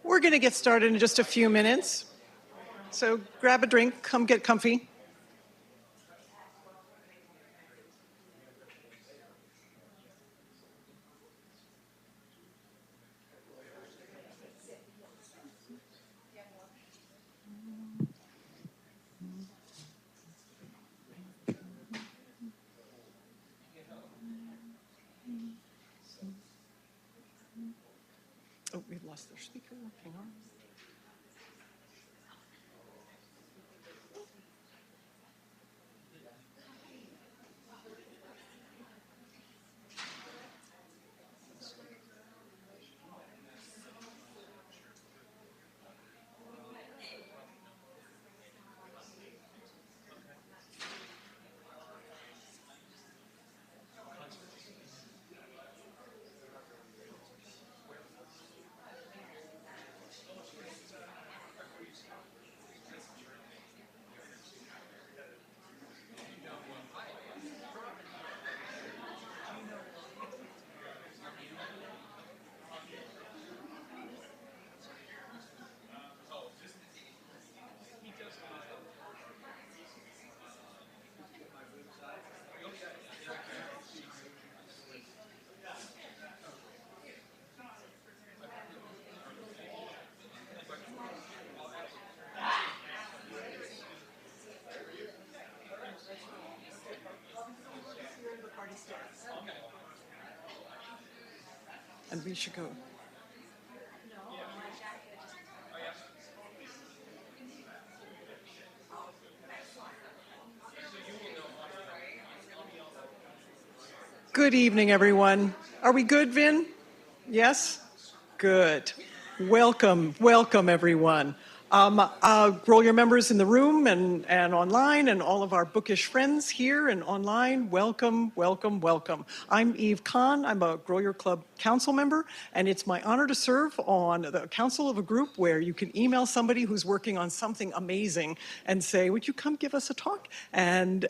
We're going to get started in just a few minutes. So grab a drink, come get comfy. Oh, we've lost their speaker. Hang on. And we should go. Good evening, everyone. Are we good, Vin? Yes? Good. Welcome, welcome, everyone. Grolier members in the room and online, and all of our bookish friends here and online, welcome, welcome, welcome. I'm Eve Kahn. I'm a Grolier Club council member, and it's my honor to serve on the council of a group where you can email somebody who's working on something amazing and say, would you come give us a talk? And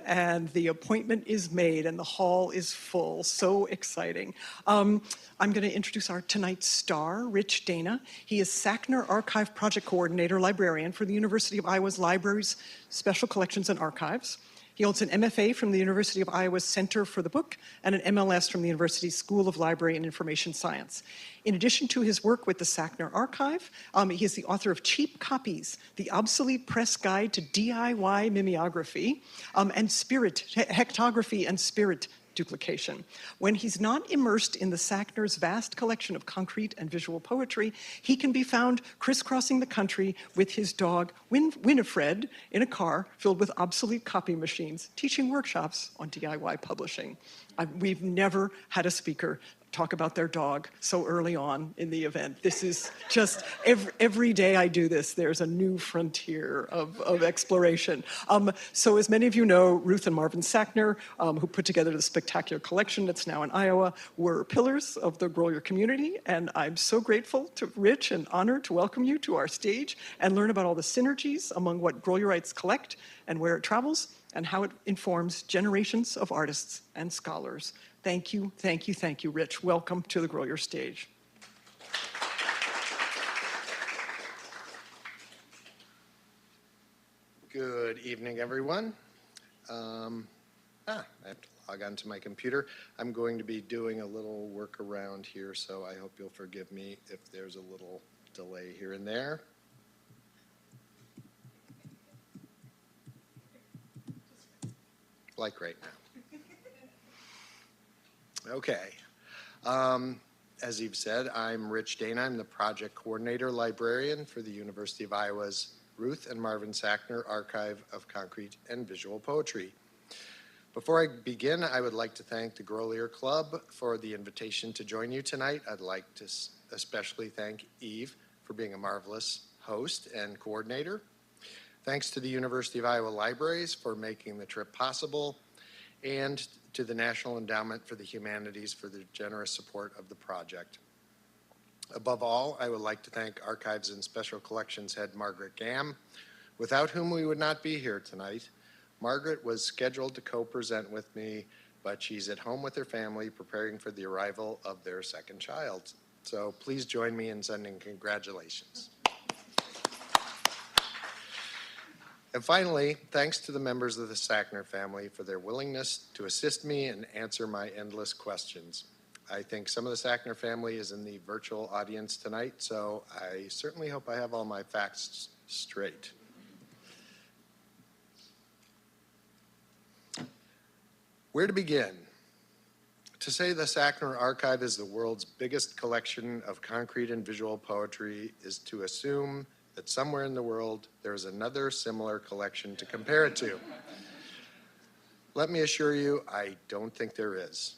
the appointment is made and the hall is full. So exciting. I'm going to introduce our tonight's star, Rich Dana. He is Sackner Archive Project Coordinator, Librarian for the University of Iowa's Libraries, Special Collections and Archives. He holds an MFA from the University of Iowa's Center for the Book and an MLS from the University's School of Library and Information Science. In addition to his work with the Sackner Archive, he is the author of Cheap Copies, the Obsolete Press Guide to DIY Mimeography, and Hectography and Spirit Duplication. When he's not immersed in the Sackner's vast collection of concrete and visual poetry, he can be found crisscrossing the country with his dog, Winifred, in a car filled with obsolete copy machines, teaching workshops on DIY publishing. We've never had a speaker talk about their dog so early on in the event. This is just, every day I do this, there's a new frontier of exploration. So as many of you know, Ruth and Marvin Sackner, who put together the spectacular collection that's now in Iowa, were pillars of the Grolier community, and I'm so grateful to Rich and honored to welcome you to our stage and learn about all the synergies among what Grolierites collect and where it travels and how it informs generations of artists and scholars. Thank you, thank you, thank you, Rich. Welcome to the Grolier stage. Good evening, everyone. I have to log on to my computer. I'm going to be doing a little workaround here, so I hope you'll forgive me if there's a little delay here and there. Like right now. Okay. As Eve said, I'm Rich Dana. I'm the project coordinator librarian for the University of Iowa's Ruth and Marvin Sackner Archive of Concrete and Visual Poetry. Before I begin, I would like to thank the Grolier Club for the invitation to join you tonight. I'd like to especially thank Eve for being a marvelous host and coordinator. Thanks to the University of Iowa Libraries for making the trip possible, and to the National Endowment for the Humanities for their generous support of the project. Above all, I would like to thank Archives and Special Collections Head Margaret Gamm, without whom we would not be here tonight. Margaret was scheduled to co-present with me, but she's at home with her family preparing for the arrival of their second child. So please join me in sending congratulations. And finally, thanks to the members of the Sackner family for their willingness to assist me and answer my endless questions. I think some of the Sackner family is in the virtual audience tonight, so I certainly hope I have all my facts straight. Where to begin? To say the Sackner Archive is the world's biggest collection of concrete and visual poetry is to assume that somewhere in the world there is another similar collection to compare it to. Let me assure you, I don't think there is.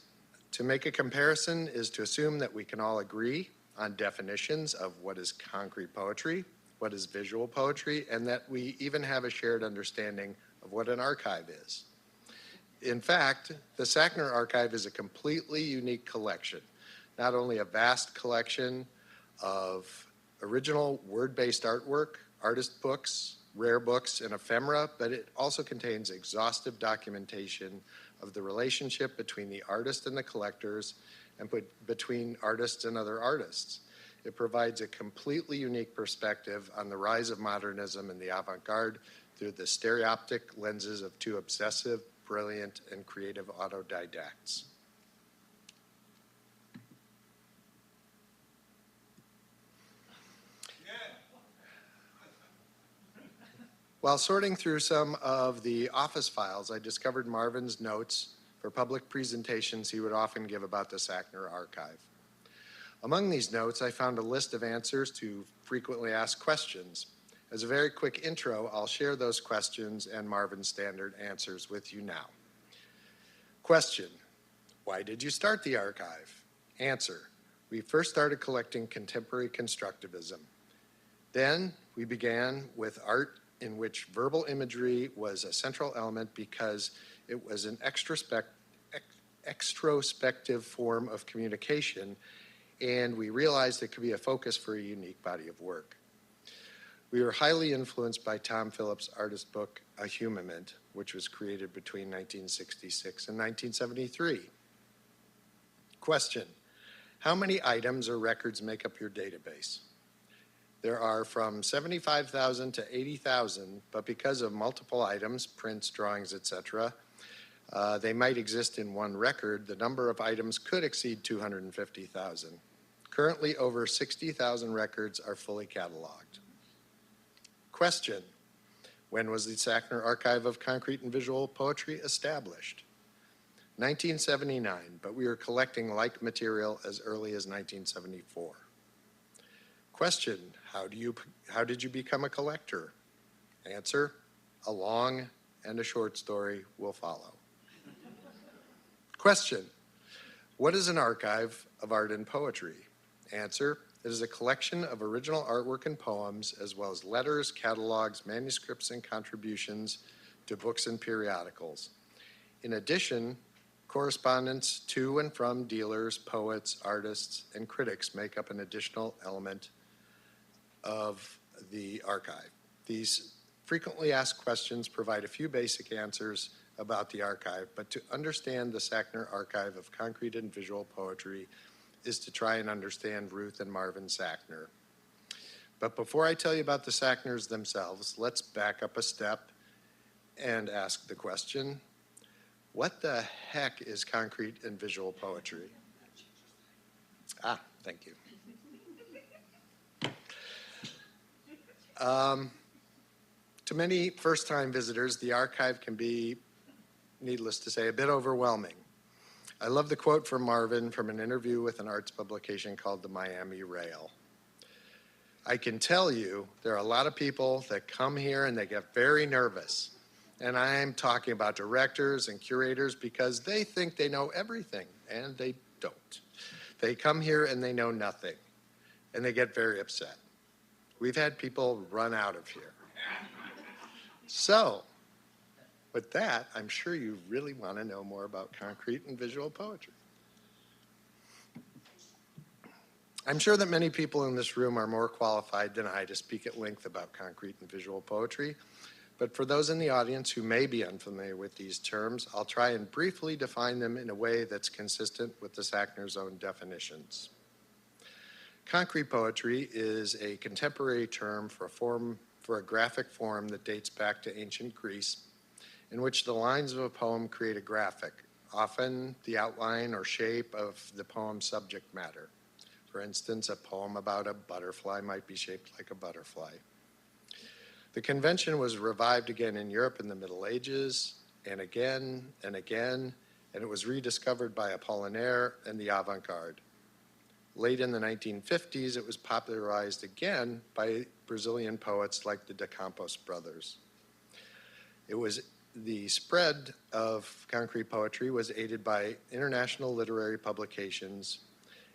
To make a comparison is to assume that we can all agree on definitions of what is concrete poetry, what is visual poetry, and that we even have a shared understanding of what an archive is. In fact, the Sackner Archive is a completely unique collection, not only a vast collection of original word-based artwork, artist books, rare books, and ephemera, but it also contains exhaustive documentation of the relationship between the artist and the collectors and between artists and other artists. It provides a completely unique perspective on the rise of modernism and the avant-garde through the stereoptic lenses of two obsessive, brilliant, and creative autodidacts. While sorting through some of the office files, I discovered Marvin's notes for public presentations he would often give about the Sackner Archive. Among these notes, I found a list of answers to frequently asked questions. As a very quick intro, I'll share those questions and Marvin's standard answers with you now. Question: why did you start the archive? Answer: we first started collecting contemporary constructivism. Then we began with art in which verbal imagery was a central element because it was an extrospective form of communication, and we realized it could be a focus for a unique body of work. We were highly influenced by Tom Phillips' artist book, A Humament, which was created between 1966 and 1973. Question: how many items or records make up your database? There are from 75,000 to 80,000, but because of multiple items, prints, drawings, etc., they might exist in one record. The number of items could exceed 250,000. Currently, over 60,000 records are fully cataloged. Question: when was the Sackner Archive of Concrete and Visual Poetry established? 1979, but we were collecting like material as early as 1974. Question: how did you become a collector? Answer: a long and a short story will follow. Question: what is an archive of art and poetry? Answer: it is a collection of original artwork and poems, as well as letters, catalogs, manuscripts, and contributions to books and periodicals. In addition, correspondence to and from dealers, poets, artists, and critics make up an additional element of the archive. These frequently asked questions provide a few basic answers about the archive, but to understand the Sackner Archive of Concrete and Visual Poetry is to try and understand Ruth and Marvin Sackner. But before I tell you about the Sackners themselves, let's back up a step and ask the question: what the heck is concrete and visual poetry? Thank you. To many first-time visitors, the archive can be, needless to say, a bit overwhelming. I love the quote from Marvin from an interview with an arts publication called the Miami Rail. I can tell you there are a lot of people that come here and they get very nervous. And I'm talking about directors and curators because they think they know everything, and they don't. They come here and they know nothing, and they get very upset. We've had people run out of here. So, with that, I'm sure you really want to know more about concrete and visual poetry. I'm sure that many people in this room are more qualified than I to speak at length about concrete and visual poetry, but for those in the audience who may be unfamiliar with these terms, I'll try and briefly define them in a way that's consistent with the Sackner's own definitions. Concrete poetry is a contemporary term for a graphic form that dates back to ancient Greece, in which the lines of a poem create a graphic, often the outline or shape of the poem's subject matter. For instance, a poem about a butterfly might be shaped like a butterfly. The convention was revived again in Europe in the Middle Ages, and again, and it was rediscovered by Apollinaire and the Avant-garde. Late in the 1950s, it was popularized again by Brazilian poets like the De Campos brothers. The spread of concrete poetry was aided by international literary publications,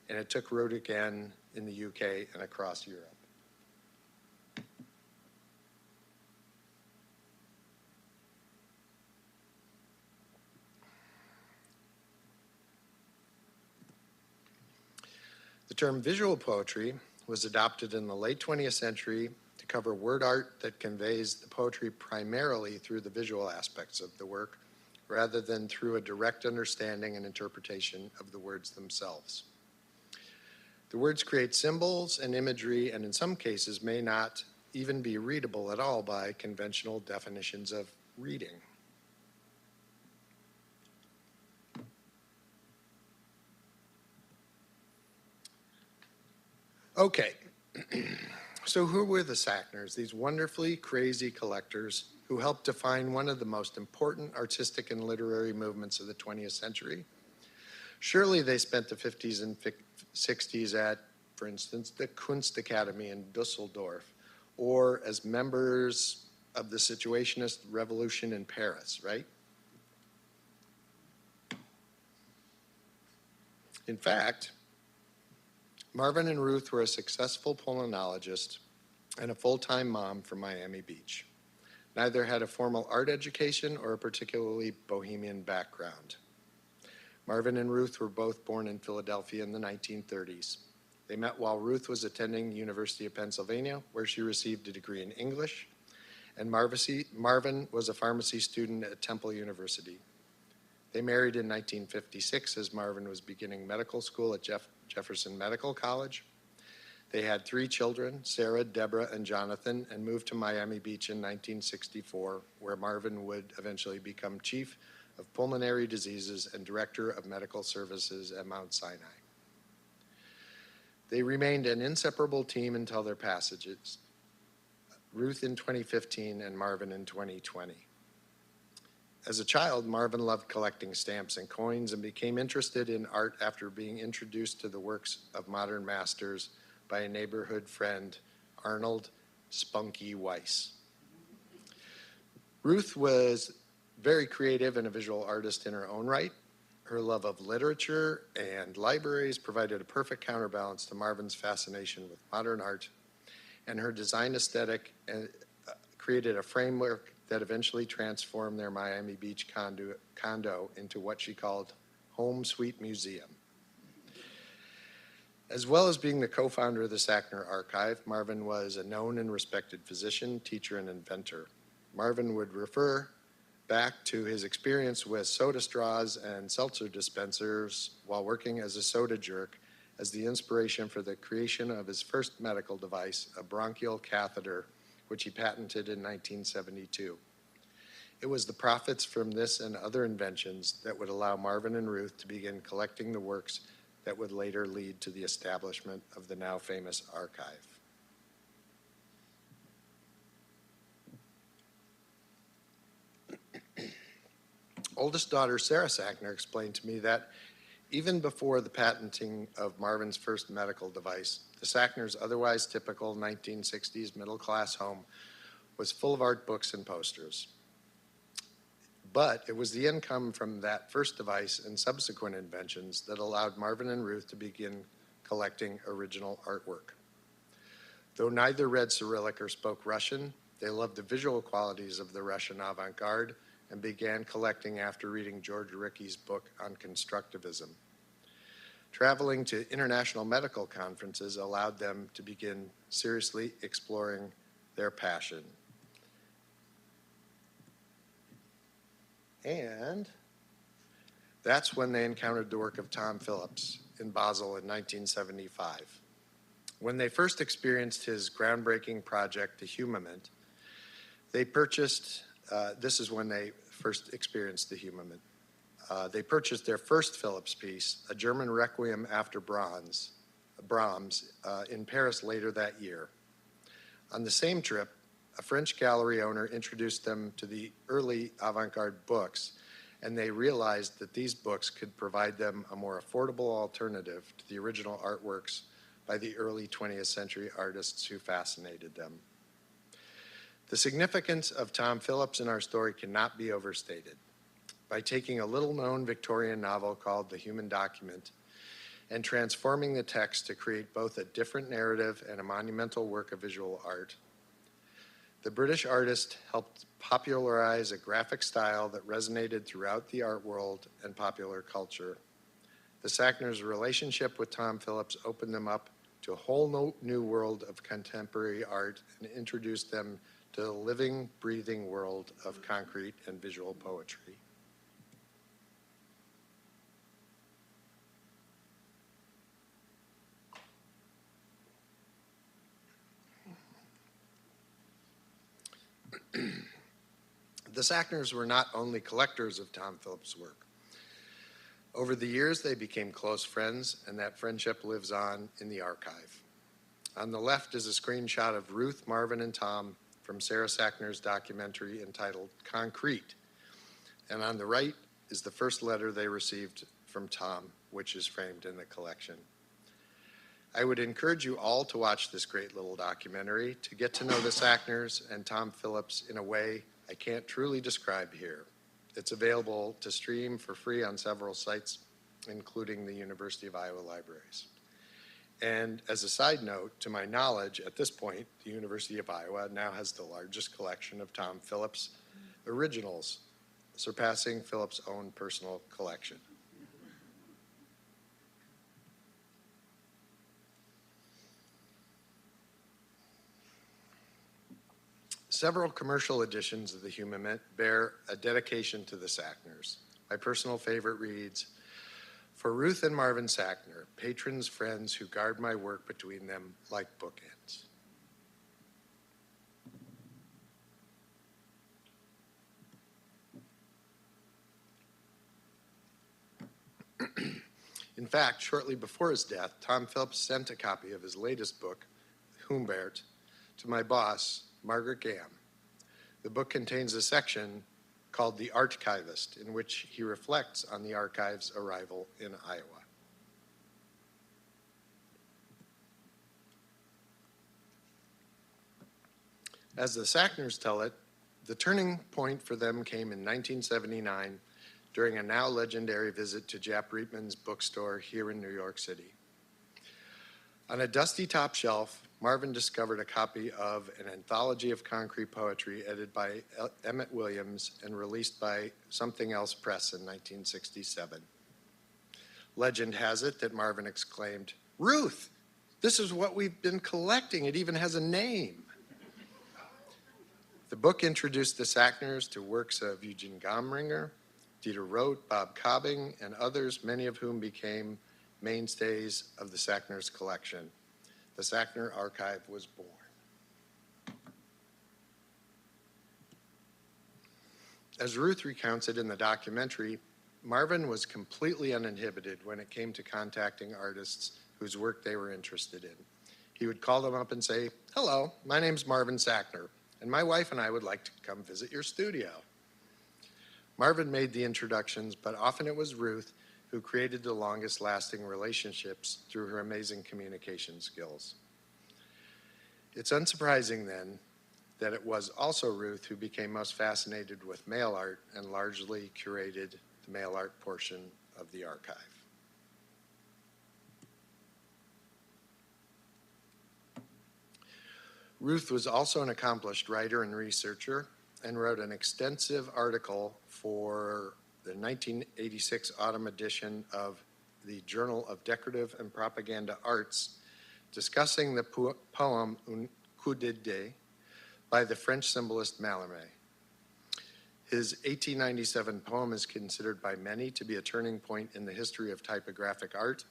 and it took root again in the UK and across Europe. The term visual poetry was adopted in the late 20th century to cover word art that conveys the poetry primarily through the visual aspects of the work, rather than through a direct understanding and interpretation of the words themselves. The words create symbols and imagery, and in some cases may not even be readable at all by conventional definitions of reading. Okay, so who were the Sackners, these wonderfully crazy collectors who helped define one of the most important artistic and literary movements of the 20th century? Surely they spent the 50s and 60s at, for instance, the Kunstakademie in Dusseldorf, or as members of the Situationist Revolution in Paris, right? In fact, Marvin and Ruth were a successful pulmonologist and a full-time mom from Miami Beach. Neither had a formal art education or a particularly bohemian background. Marvin and Ruth were both born in Philadelphia in the 1930s. They met while Ruth was attending the University of Pennsylvania, where she received a degree in English, and Marvin was a pharmacy student at Temple University. They married in 1956 as Marvin was beginning medical school at Jefferson Medical College. They had 3 children, Sarah, Deborah, and Jonathan, and moved to Miami Beach in 1964, where Marvin would eventually become chief of pulmonary diseases and director of medical services at Mount Sinai. They remained an inseparable team until their passages, Ruth in 2015 and Marvin in 2020. As a child, Marvin loved collecting stamps and coins and became interested in art after being introduced to the works of modern masters by a neighborhood friend, Arnold Spunky Weiss. Ruth was very creative and a visual artist in her own right. Her love of literature and libraries provided a perfect counterbalance to Marvin's fascination with modern art, and her design aesthetic created a framework that eventually transformed their Miami Beach condo into what she called Home Sweet Museum. As well as being the co-founder of the Sackner Archive, Marvin was a known and respected physician, teacher, and inventor. Marvin would refer back to his experience with soda straws and seltzer dispensers while working as a soda jerk as the inspiration for the creation of his first medical device, a bronchial catheter, which he patented in 1972. It was the profits from this and other inventions that would allow Marvin and Ruth to begin collecting the works that would later lead to the establishment of the now famous archive. Oldest daughter Sarah Sackner explained to me that even before the patenting of Marvin's first medical device, the Sackners' otherwise typical 1960s middle-class home was full of art books and posters. But it was the income from that first device and subsequent inventions that allowed Marvin and Ruth to begin collecting original artwork. Though neither read Cyrillic or spoke Russian, they loved the visual qualities of the Russian avant-garde and began collecting after reading George Ricky's book on constructivism. Traveling to international medical conferences allowed them to begin seriously exploring their passion. And that's when they encountered the work of Tom Phillips in Basel in 1975. When they first experienced his groundbreaking project, the Humament, they purchased, this is when they first experienced the Humament. They purchased their first Phillips piece, a German Requiem after Brahms, in Paris later that year. On the same trip, a French gallery owner introduced them to the early avant-garde books, and they realized that these books could provide them a more affordable alternative to the original artworks by the early 20th century artists who fascinated them. The significance of Tom Phillips in our story cannot be overstated. By taking a little-known Victorian novel called The Human Document and transforming the text to create both a different narrative and a monumental work of visual art, the British artist helped popularize a graphic style that resonated throughout the art world and popular culture. The Sackners' relationship with Tom Phillips opened them up to a whole new world of contemporary art and introduced them to the living, breathing world of concrete and visual poetry. The Sackners were not only collectors of Tom Phillips' work. Over the years, they became close friends, and that friendship lives on in the archive. On the left is a screenshot of Ruth, Marvin, and Tom from Sarah Sackner's documentary entitled Concrete. And on the right is the first letter they received from Tom, which is framed in the collection. I would encourage you all to watch this great little documentary to get to know the Sackners and Tom Phillips in a way I can't truly describe here. It's available to stream for free on several sites, including the University of Iowa libraries. And as a side note, to my knowledge, at this point, the University of Iowa now has the largest collection of Tom Phillips originals, surpassing Phillips' own personal collection. Several commercial editions of the Humament bear a dedication to the Sackners. My personal favorite reads, "For Ruth and Marvin Sackner, patrons, friends who guard my work between them like bookends." In fact, shortly before his death, Tom Phillips sent a copy of his latest book, Humbert, to my boss, Margaret Gamm. The book contains a section called The Archivist, in which he reflects on the archive's arrival in Iowa. As the Sackners tell it, the turning point for them came in 1979 during a now legendary visit to Jap Rietman's bookstore here in New York City. On a dusty top shelf, Marvin discovered a copy of an anthology of concrete poetry edited by Emmett Williams and released by Something Else Press in 1967. Legend has it that Marvin exclaimed, "Ruth, this is what we've been collecting. It even has a name." The book introduced the Sackners to works of Eugene Gomringer, Dieter Roth, Bob Cobbing, and others, many of whom became mainstays of the Sackners' collection. The Sackner Archive was born. As Ruth recounts it in the documentary, Marvin was completely uninhibited when it came to contacting artists whose work they were interested in. He would call them up and say, "Hello, my name's Marvin Sackner, and my wife and I would like to come visit your studio." Marvin made the introductions, but often it was Ruth who created the longest lasting relationships through her amazing communication skills. It's unsurprising then that it was also Ruth who became most fascinated with mail art and largely curated the mail art portion of the archive. Ruth was also an accomplished writer and researcher and wrote an extensive article for the 1986 autumn edition of the Journal of Decorative and Propaganda Arts, discussing the poem Un coup d'idée by the French symbolist Mallarmé. His 1897 poem is considered by many to be a turning point in the history of typographic art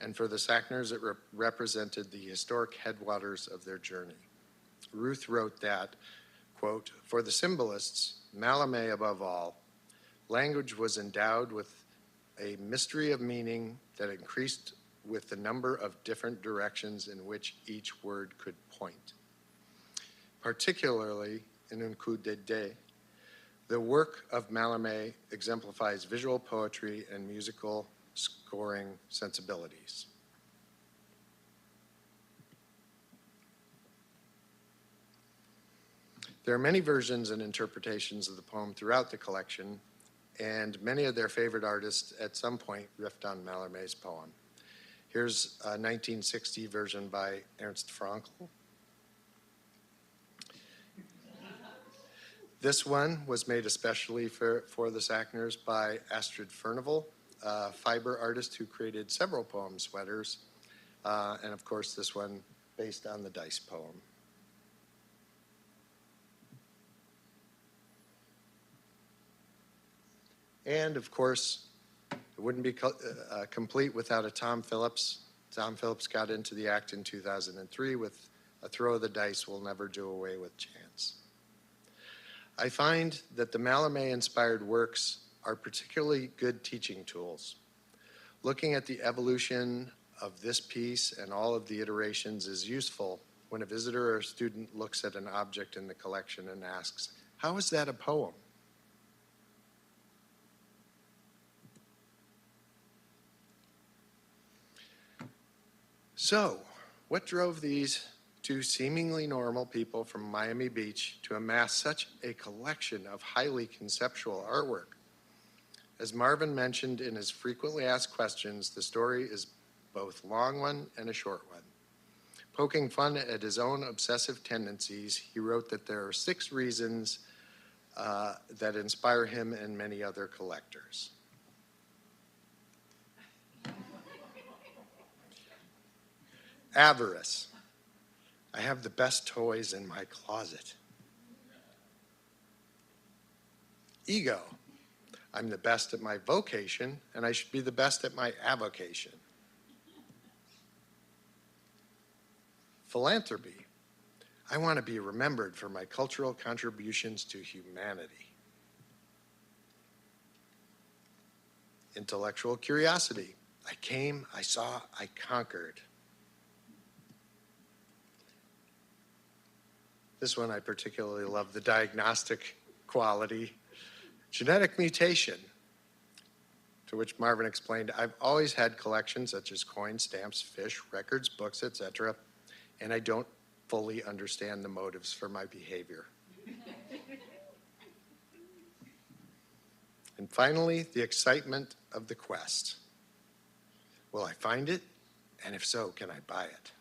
and for the Sackners, it represented the historic headwaters of their journey. Ruth wrote that, quote, "For the symbolists, Mallarmé above all, language was endowed with a mystery of meaning that increased with the number of different directions in which each word could point. Particularly in Un coup de dé, the work of Mallarmé exemplifies visual poetry and musical scoring sensibilities." There are many versions and interpretations of the poem throughout the collection, and many of their favorite artists at some point riffed on Mallarmé's poem. Here's a 1960 version by Ernst Frankl. This one was made especially for the Sackners by Astrid Furnival, a fiber artist who created several poem sweaters, and of course this one based on the Dice poem. And of course, it wouldn't be complete without a Tom Phillips. Tom Phillips got into the act in 2003 with "A Throw of the Dice Will Never Do Away with Chance." I find that the Mallarmé-inspired works are particularly good teaching tools. Looking at the evolution of this piece and all of the iterations is useful when a visitor or student looks at an object in the collection and asks, "How is that a poem?" So, what drove these two seemingly normal people from Miami Beach to amass such a collection of highly conceptual artwork? As Marvin mentioned in his frequently asked questions, the story is both long one and a short one. Poking fun at his own obsessive tendencies, he wrote that there are 6 reasons that inspire him and many other collectors. Avarice. I have the best toys in my closet. Ego. I'm the best at my vocation, and I should be the best at my avocation. Philanthropy. I want to be remembered for my cultural contributions to humanity. Intellectual curiosity. I came, I saw, I conquered. This one I particularly love, the diagnostic quality. Genetic mutation, to which Marvin explained, I've always had collections such as coins, stamps, fish, records, books, etc., and I don't fully understand the motives for my behavior. And finally, the excitement of the quest. Will I find it? And if so, can I buy it?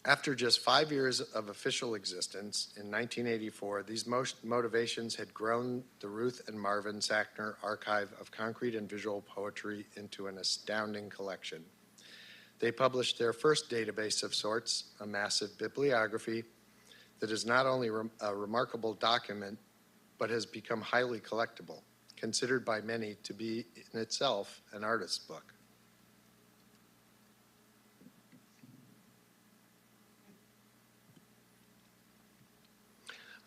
After just 5 years of official existence, in 1984, these motivations had grown the Ruth and Marvin Sackner Archive of Concrete and Visual Poetry into an astounding collection. They published their first database of sorts, a massive bibliography that is not only a remarkable document, but has become highly collectible, considered by many to be in itself an artist's book.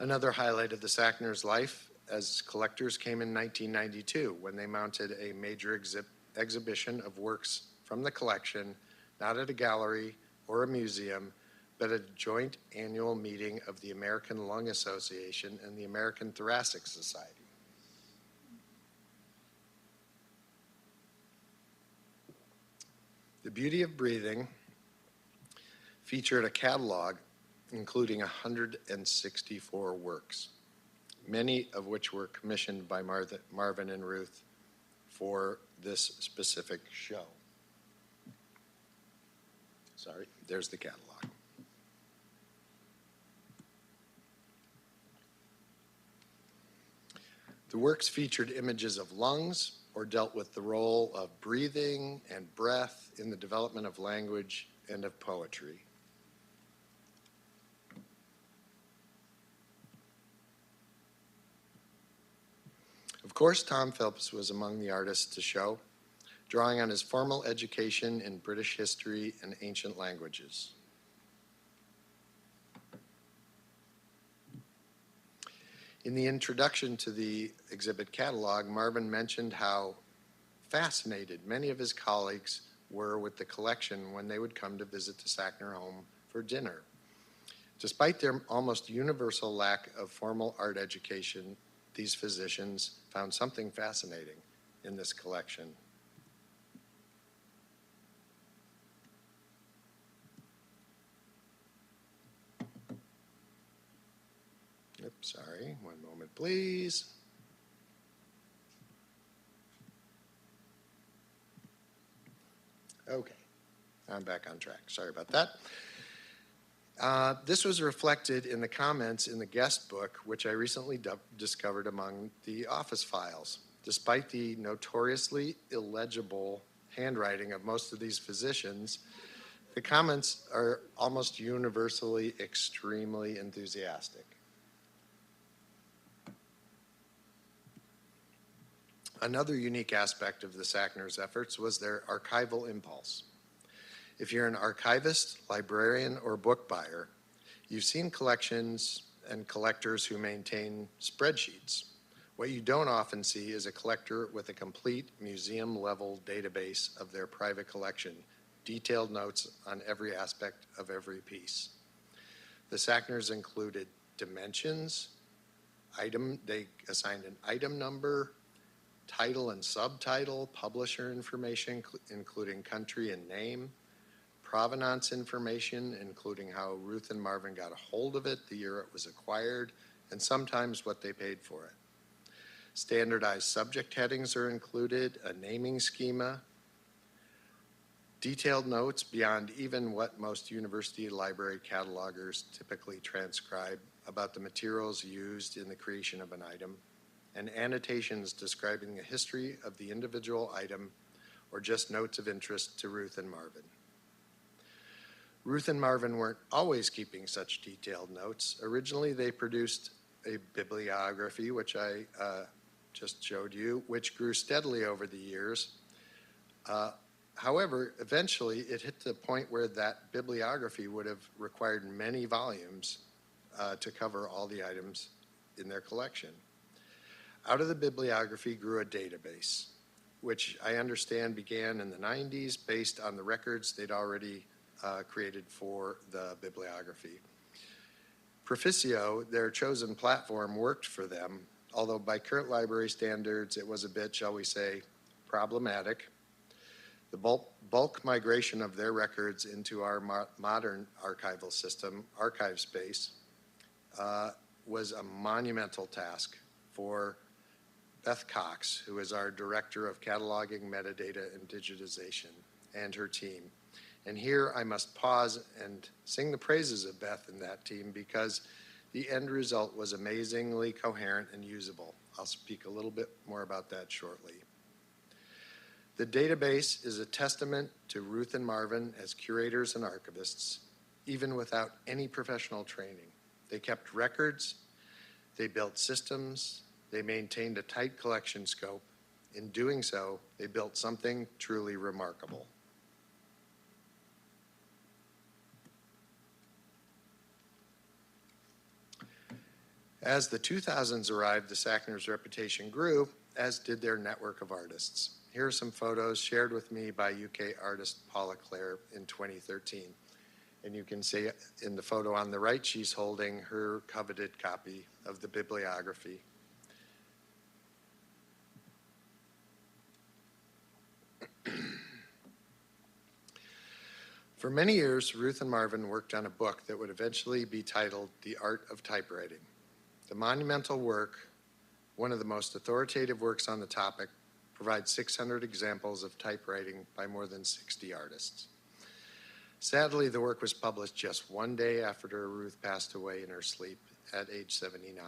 Another highlight of the Sackners' life as collectors came in 1992 when they mounted a major exhibition of works from the collection, not at a gallery or a museum, but at a joint annual meeting of the American Lung Association and the American Thoracic Society. The Beauty of Breathing featured a catalog including 164 works, many of which were commissioned by Marvin and Ruth for this specific show. Sorry, there's the catalog. The works featured images of lungs or dealt with the role of breathing and breath in the development of language and of poetry. course, Tom Phillips was among the artists to show, drawing on his formal education in British history and ancient languages. In the introduction to the exhibit catalog, Marvin mentioned how fascinated many of his colleagues were with the collection when they would come to visit the Sackner home for dinner. Despite their almost universal lack of formal art education, these physicians found something fascinating in this collection. Oops, sorry, one moment, please. Okay, I'm back on track. Sorry about that. This was reflected in the comments in the guest book, which I recently discovered among the office files. Despite the notoriously illegible handwriting of most of these physicians, the comments are almost universally extremely enthusiastic. Another unique aspect of the Sackner's efforts was their archival impulse. If you're an archivist, librarian, or book buyer, you've seen collections and collectors who maintain spreadsheets. What you don't often see is a collector with a complete museum-level database of their private collection, detailed notes on every aspect of every piece. The Sackners included dimensions, they assigned an item number, title and subtitle, publisher information, including country and name, provenance information, including how Ruth and Marvin got a hold of it, the year it was acquired, and sometimes what they paid for it. Standardized subject headings are included, a naming schema, detailed notes beyond even what most university library catalogers typically transcribe about the materials used in the creation of an item, and annotations describing the history of the individual item or just notes of interest to Ruth and Marvin. Ruth and Marvin weren't always keeping such detailed notes. Originally, they produced a bibliography, which I just showed you, which grew steadily over the years. However, eventually, it hit the point where that bibliography would have required many volumes to cover all the items in their collection. Out of the bibliography grew a database, which I understand began in the 90s based on the records they'd already created for the bibliography. Proficio, their chosen platform, worked for them, although by current library standards, it was a bit, shall we say, problematic. The bulk migration of their records into our modern archival system, ArchiveSpace, was a monumental task for Beth Cox, who is our Director of Cataloging, Metadata, and Digitization, and her team. And here I must pause and sing the praises of Beth and that team because the end result was amazingly coherent and usable. I'll speak a little bit more about that shortly. The database is a testament to Ruth and Marvin as curators and archivists, even without any professional training. They kept records, they built systems, they maintained a tight collection scope. In doing so, they built something truly remarkable. As the 2000s arrived, the Sackner's reputation grew, as did their network of artists. Here are some photos shared with me by UK artist Paula Clare in 2013. And you can see in the photo on the right, she's holding her coveted copy of the bibliography. For many years, Ruth and Marvin worked on a book that would eventually be titled The Art of Typewriting. The monumental work, one of the most authoritative works on the topic, provides 600 examples of typewriting by more than 60 artists. Sadly, the work was published just one day after Ruth passed away in her sleep at age 79.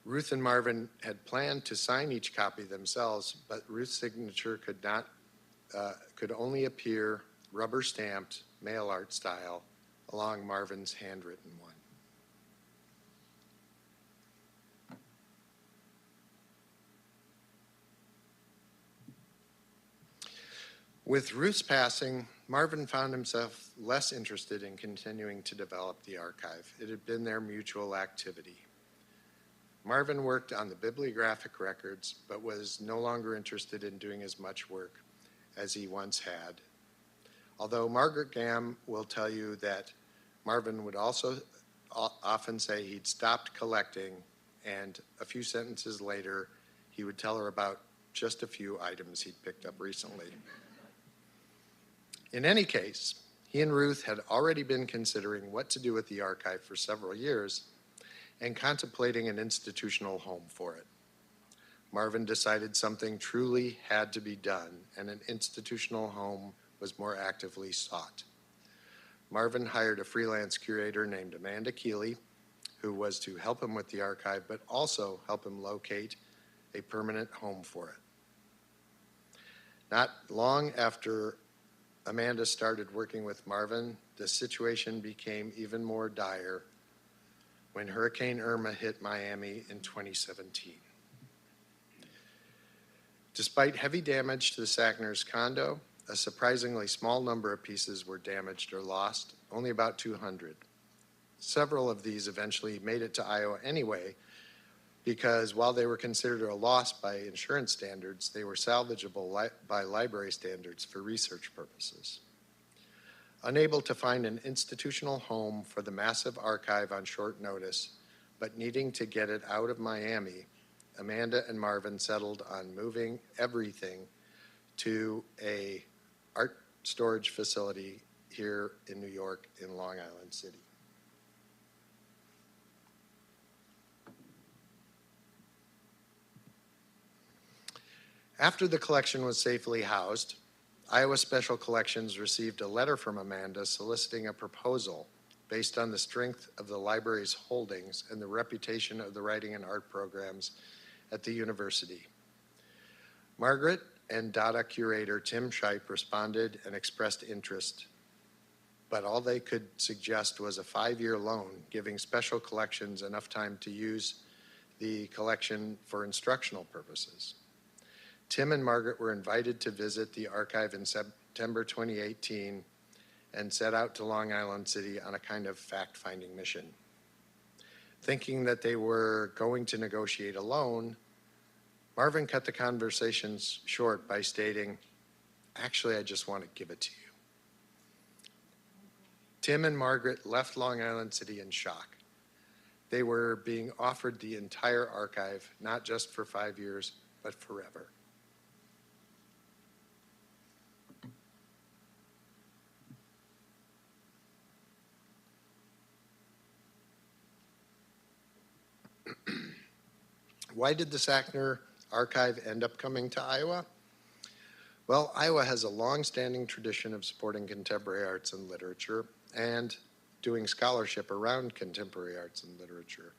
Ruth and Marvin had planned to sign each copy themselves, but Ruth's signature could only appear rubber stamped, mail art style, along Marvin's handwritten one. With Ruth's passing, Marvin found himself less interested in continuing to develop the archive. It had been their mutual activity. Marvin worked on the bibliographic records, but was no longer interested in doing as much work as he once had. Although Margaret Gamm will tell you that Marvin would also often say he'd stopped collecting, and a few sentences later, he would tell her about just a few items he'd picked up recently. In any case, he and Ruth had already been considering what to do with the archive for several years and contemplating an institutional home for it. Marvin decided something truly had to be done, and an institutional home was more actively sought. Marvin hired a freelance curator named Amanda Keeley, who was to help him with the archive, but also help him locate a permanent home for it. Not long after Amanda started working with Marvin, the situation became even more dire when Hurricane Irma hit Miami in 2017. Despite heavy damage to the Sackner's condo, a surprisingly small number of pieces were damaged or lost, only about 200. Several of these eventually made it to Iowa anyway, because while they were considered a loss by insurance standards, they were salvageable by library standards for research purposes. Unable to find an institutional home for the massive archive on short notice, but needing to get it out of Miami, Amanda and Marvin settled on moving everything to a art storage facility here in New York in Long Island City. After the collection was safely housed, Iowa Special Collections received a letter from Amanda soliciting a proposal based on the strength of the library's holdings and the reputation of the writing and art programs at the university. Margaret and Dada curator Tim Scheip responded and expressed interest, but all they could suggest was a 5-year loan, giving Special Collections enough time to use the collection for instructional purposes. Tim and Margaret were invited to visit the archive in September 2018 and set out to Long Island City on a kind of fact-finding mission. Thinking that they were going to negotiate a loan, Marvin cut the conversations short by stating, "Actually, I just want to give it to you." Tim and Margaret left Long Island City in shock. They were being offered the entire archive, not just for 5 years, but forever. Why did the Sackner Archive end up coming to Iowa? Well, Iowa has a long-standing tradition of supporting contemporary arts and literature and doing scholarship around contemporary arts and literature.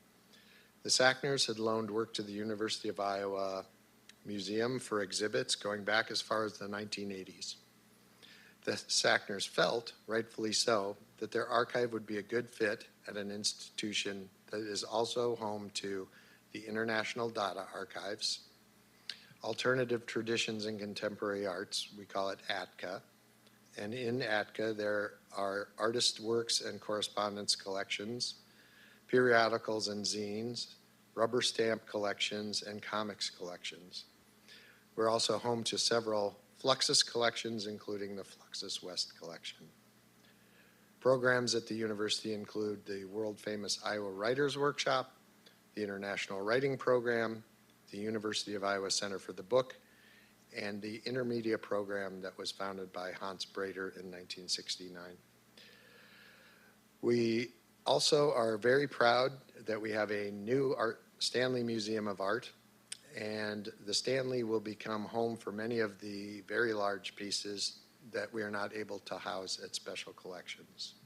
The Sackners had loaned work to the University of Iowa Museum for exhibits going back as far as the 1980s. The Sackners felt, rightfully so, that their archive would be a good fit at an institution that is also home to the International Dada Archives, Alternative Traditions in Contemporary Arts, we call it ATCA, and in ATCA there are artist works and correspondence collections, periodicals and zines, rubber stamp collections, and comics collections. We're also home to several Fluxus collections, including the Fluxus West collection. Programs at the university include the world-famous Iowa Writers Workshop, the International Writing Program, the University of Iowa Center for the Book, and the Intermedia program that was founded by Hans Brader in 1969. We also are very proud that we have a new Stanley Museum of Art, and the Stanley will become home for many of the very large pieces that we are not able to house at Special Collections.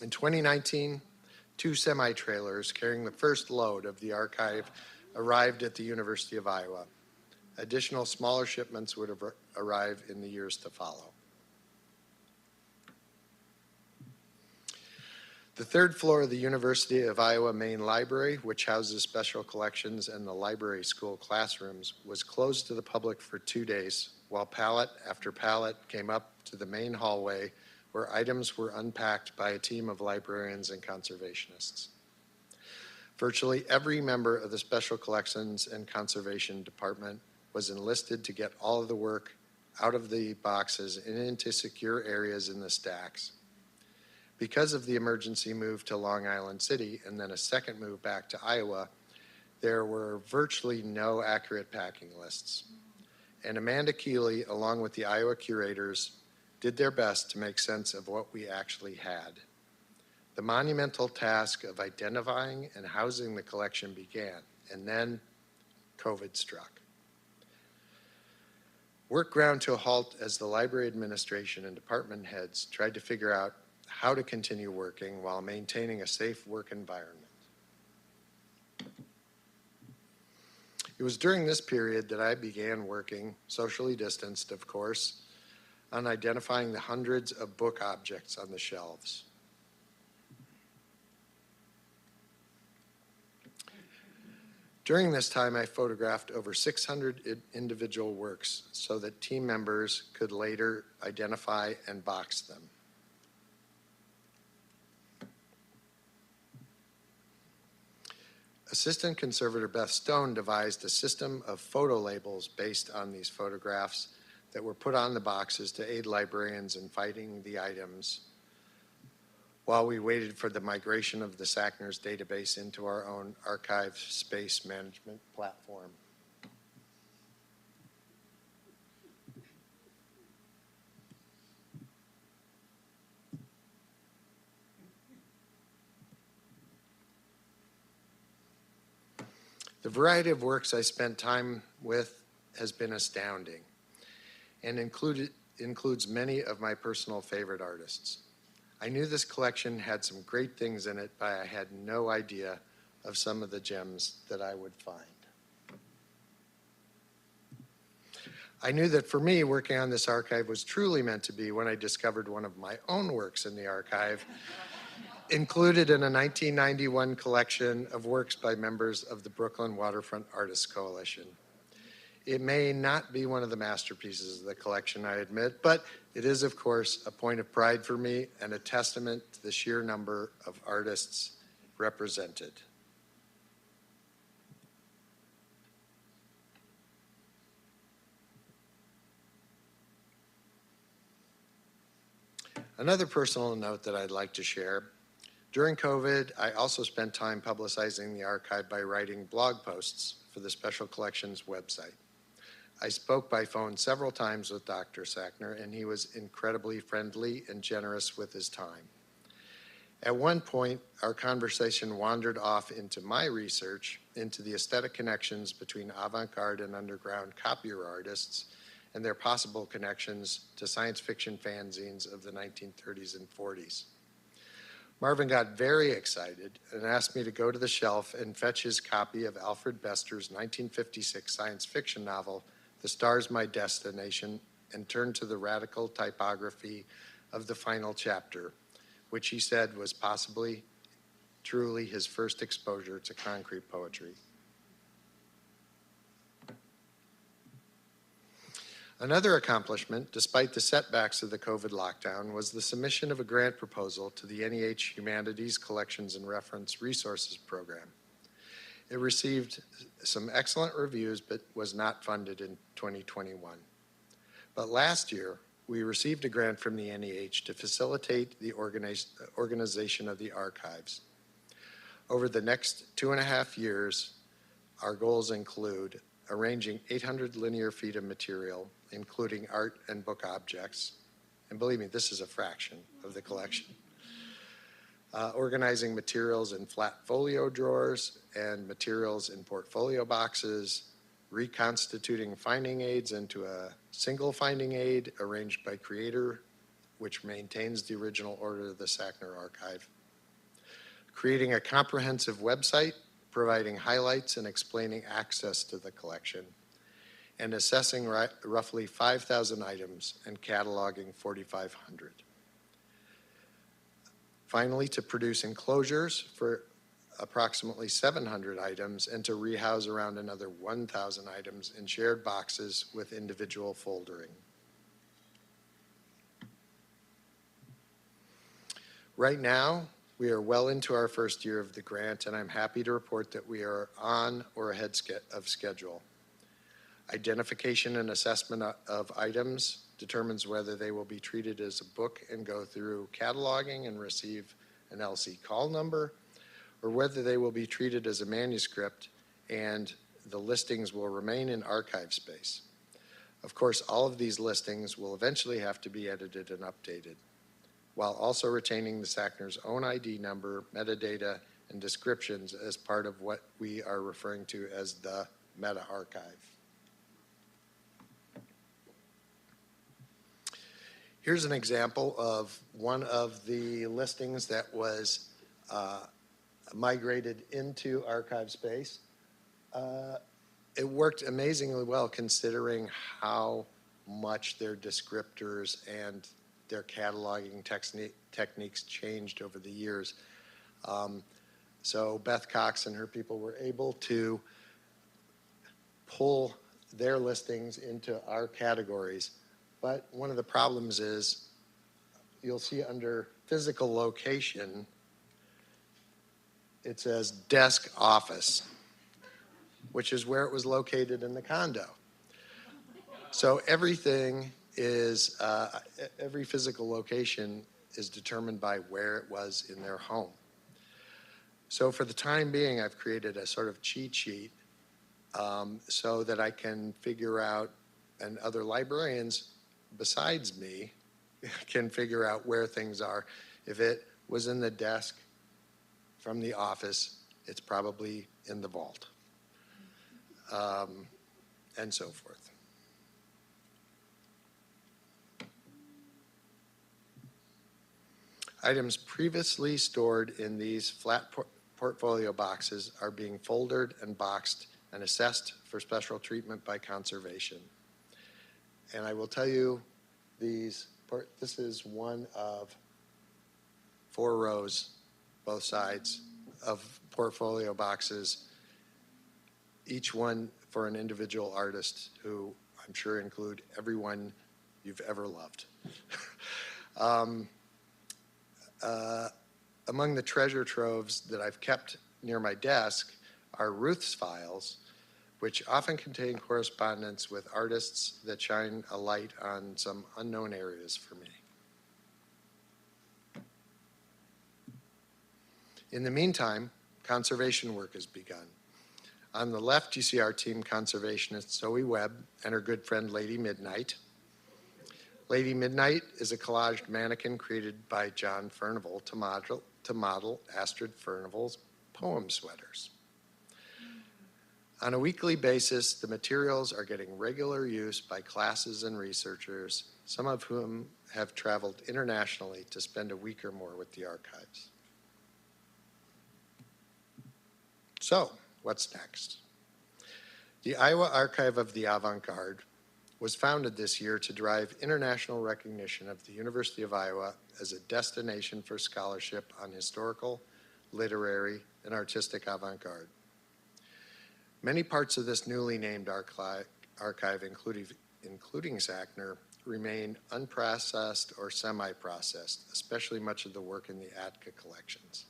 In 2019, 2 semi-trailers carrying the first load of the archive arrived at the University of Iowa. Additional smaller shipments would arrive in the years to follow. The third floor of the University of Iowa Main Library, which houses special collections and the library school classrooms, was closed to the public for 2 days, while pallet after pallet came up to the main hallway where items were unpacked by a team of librarians and conservationists. Virtually every member of the Special Collections and Conservation Department was enlisted to get all of the work out of the boxes and into secure areas in the stacks. Because of the emergency move to Long Island City and then a second move back to Iowa, there were virtually no accurate packing lists. And Amanda Keeley, along with the Iowa curators, did their best to make sense of what we actually had. The monumental task of identifying and housing the collection began, and then COVID struck. Work ground to a halt as the library administration and department heads tried to figure out how to continue working while maintaining a safe work environment. It was during this period that I began working, socially distanced of course, on identifying the hundreds of book objects on the shelves. During this time, I photographed over 600 individual works so that team members could later identify and box them. Assistant Conservator Beth Stone devised a system of photo labels based on these photographs that were put on the boxes to aid librarians in finding the items while we waited for the migration of the Sackner's database into our own archive space management platform. The variety of works I spent time with has been astounding and includes many of my personal favorite artists. I knew this collection had some great things in it, but I had no idea of some of the gems that I would find. I knew that for me, working on this archive was truly meant to be when I discovered one of my own works in the archive, included in a 1991 collection of works by members of the Brooklyn Waterfront Artists Coalition. It may not be one of the masterpieces of the collection, I admit, but it is, of course, a point of pride for me and a testament to the sheer number of artists represented. Another personal note that I'd like to share. During COVID, I also spent time publicizing the archive by writing blog posts for the Special Collections website. I spoke by phone several times with Dr. Sackner, and he was incredibly friendly and generous with his time. At one point, our conversation wandered off into my research into the aesthetic connections between avant-garde and underground copier artists and their possible connections to science fiction fanzines of the 1930s and 40s. Marvin got very excited and asked me to go to the shelf and fetch his copy of Alfred Bester's 1956 science fiction novel, The Star's My Destination, and turn to the radical typography of the final chapter, which he said was possibly truly his first exposure to concrete poetry. Another accomplishment, despite the setbacks of the COVID lockdown, was the submission of a grant proposal to the NEH Humanities Collections and Reference Resources Program. It received some excellent reviews, but was not funded in 2021. But last year, we received a grant from the NEH to facilitate the organization of the archives. Over the next 2.5 years, our goals include arranging 800 linear feet of material, including art and book objects. And believe me, this is a fraction of the collection. Organizing materials in flat folio drawers and materials in portfolio boxes, reconstituting finding aids into a single finding aid arranged by creator, which maintains the original order of the Sackner Archive. Creating a comprehensive website, providing highlights and explaining access to the collection, and assessing roughly 5,000 items and cataloging 4,500. Finally, to produce enclosures for approximately 700 items and to rehouse around another 1,000 items in shared boxes with individual foldering. Right now, we are well into our first year of the grant, and I'm happy to report that we are on or ahead of schedule. Identification and assessment of items determines whether they will be treated as a book and go through cataloging and receive an LC call number, or whether they will be treated as a manuscript and the listings will remain in archive space. Of course, all of these listings will eventually have to be edited and updated, while also retaining the Sackner's own ID number, metadata, and descriptions as part of what we are referring to as the meta archive. Here's an example of one of the listings that was migrated into archive space. It worked amazingly well considering how much their descriptors and their cataloging techniques changed over the years. So Beth Cox and her people were able to pull their listings into our categories. But one of the problems is you'll see under physical location, it says desk office, which is where it was located in the condo. So everything is, every physical location is determined by where it was in their home. So for the time being, I've created a sort of cheat sheet so that I can figure out, and other librarians besides me can figure out where things are. If it was in the desk from the office, it's probably in the vault, and so forth. Items previously stored in these flat portfolio boxes are being folded and boxed and assessed for special treatment by conservation. And I will tell you, this is one of 4 rows, both sides, of portfolio boxes, each one for an individual artist who I'm sure include everyone you've ever loved. Among the treasure troves that I've kept near my desk are Ruth's files, which often contain correspondence with artists that shine a light on some unknown areas for me. In the meantime, conservation work has begun. On the left, you see our team conservationist Zoe Webb and her good friend Lady Midnight. Lady Midnight is a collaged mannequin created by John Furnival to model Astrid Furnival's poem sweaters. On a weekly basis, the materials are getting regular use by classes and researchers, some of whom have traveled internationally to spend a week or more with the archives. So, what's next? The Iowa Archive of the Avant-Garde was founded this year to derive international recognition of the University of Iowa as a destination for scholarship on historical, literary, and artistic avant-garde. Many parts of this newly named archive, including Sackner, remain unprocessed or semi-processed, especially much of the work in the ATCA collections.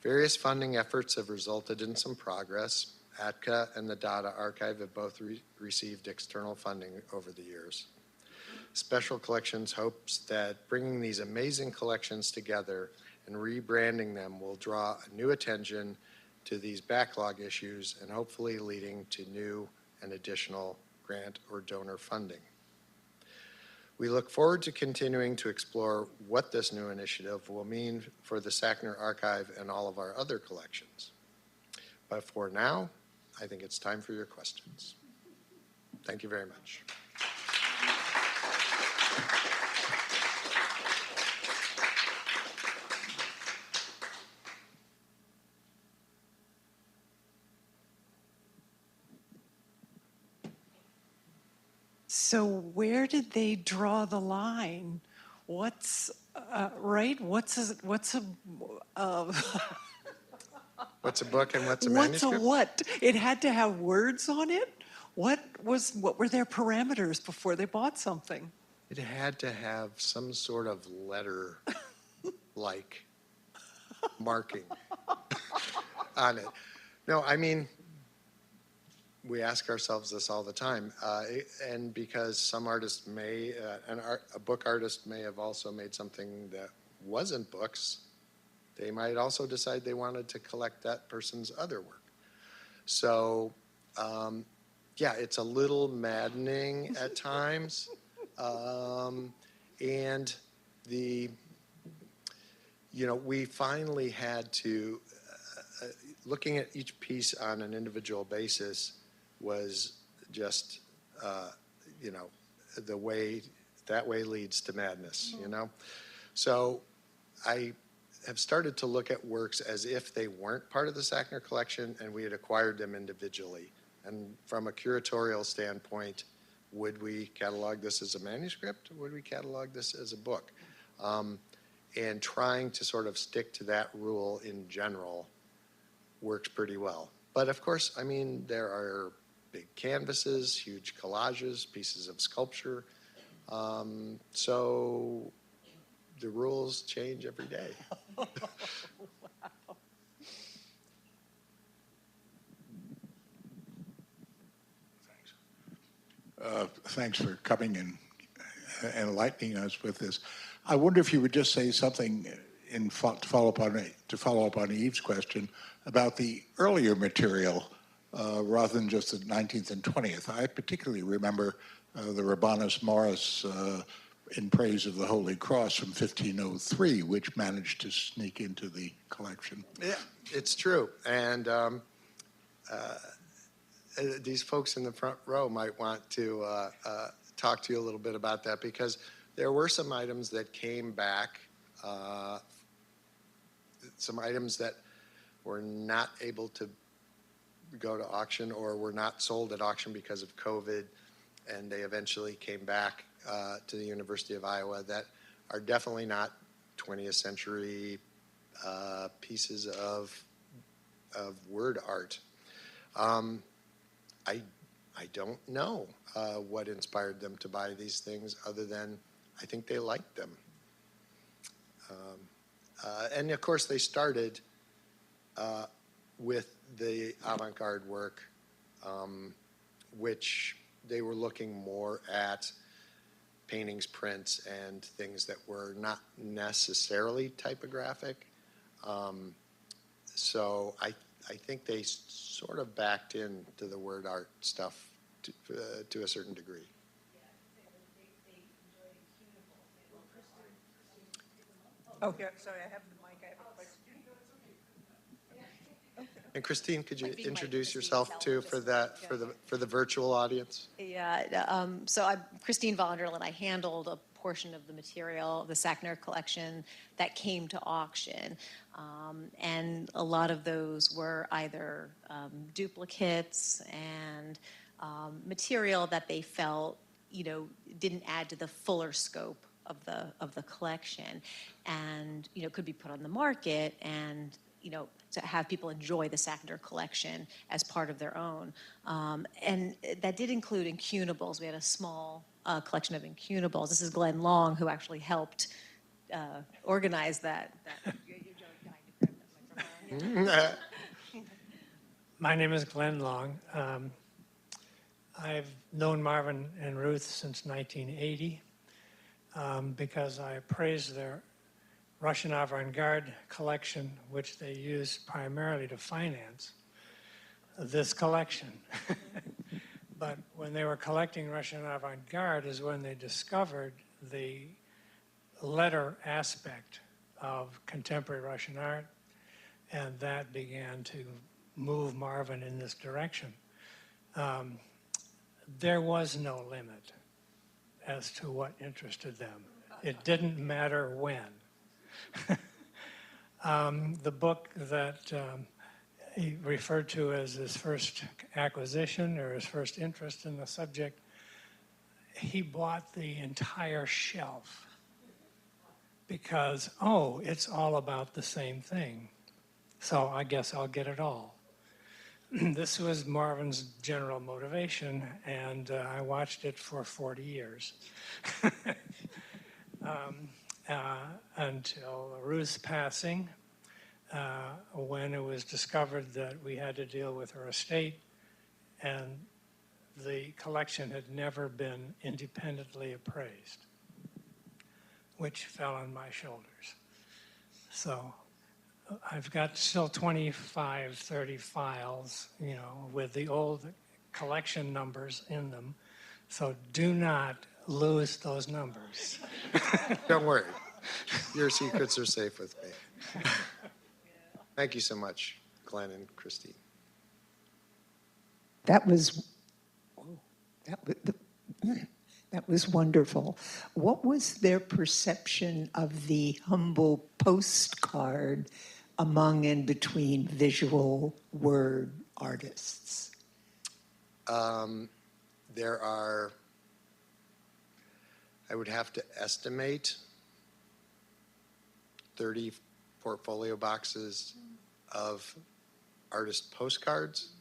Various funding efforts have resulted in some progress. ATCA and the Dada Archive have both received external funding over the years. Special Collections hopes that bringing these amazing collections together and rebranding them will draw a new attention to these backlog issues and hopefully leading to new and additional grant or donor funding. We look forward to continuing to explore what this new initiative will mean for the Sackner Archive and all of our other collections. But for now, I think it's time for your questions. Thank you very much. So where did they draw the line? What's right? What's a uh, What's a book and what's a what's a manuscript? what? It had to have words on it. What were their parameters before they bought something? It had to have some sort of letter-like marking on it. No, I mean, we ask ourselves this all the time, and because some artists may, a book artist may have also made something that wasn't books, they might also decide they wanted to collect that person's other work. So, yeah, it's a little maddening at times, and we finally had to, looking at each piece on an individual basis was just, the way, that way leads to madness, So I have started to look at works as if they weren't part of the Sackner collection and we had acquired them individually. And from a curatorial standpoint, would we catalog this as a manuscript? Or would we catalog this as a book? And trying to sort of stick to that rule in general works pretty well. But of course, I mean, there are big canvases, huge collages, pieces of sculpture. So the rules change every day. Thanks for coming and enlightening us with this. I wonder if you would just say something to follow up on Eve's question about the earlier material rather than just the 19th and 20th. I particularly remember the Rabanus Maurus in Praise of the Holy Cross from 1503, which managed to sneak into the collection. Yeah, it's true. And these folks in the front row might want to talk to you a little bit about that, because there were some items that came back, some items that were not able to go to auction or were not sold at auction because of COVID, and they eventually came back to the University of Iowa that are definitely not 20th century pieces of word art. I don't know what inspired them to buy these things, other than I think they liked them. And of course, they started with the avant-garde work, which they were looking more at paintings, prints, and things that were not necessarily typographic. So I think they sort of backed into the word art stuff to a certain degree. Oh, yeah, sorry, I have the mic. I have a question. And Christine, could you introduce yourself too for the virtual audience? Yeah, so I'm Christine Vonderland. I handled a portion of the material, the Sackner collection that came to auction. And a lot of those were either duplicates and material that they felt, didn't add to the fuller scope of the collection, and could be put on the market and to have people enjoy the Sackner collection as part of their own. And that did include incunables. We had a small collection of incunables. This is Glenn Long, who actually helped organize that. My name is Glenn Long. I've known Marvin and Ruth since 1980 because I appraised their Russian avant-garde collection, which they used primarily to finance this collection. But when they were collecting Russian avant-garde is when they discovered the letter aspect of contemporary Russian art, and that began to move Marvin in this direction. There was no limit as to what interested them. It didn't matter when. The book that he referred to as his first acquisition or his first interest in the subject, he bought the entire shelf because, oh, it's all about the same thing. So I guess I'll get it all. This was Marvin's general motivation, and I watched it for 40 years. Until Ruth's passing, when it was discovered that we had to deal with her estate, and the collection had never been independently appraised, which fell on my shoulders. So I've got still 25, 30 files, you know, with the old collection numbers in them. So do not lose those numbers. Don't worry. Your secrets are safe with me. Thank you so much, Glenn and Christine. That was wonderful. What was their perception of the humble postcard among and between visual word artists? There are, I would have to estimate, 30 portfolio boxes of artist postcards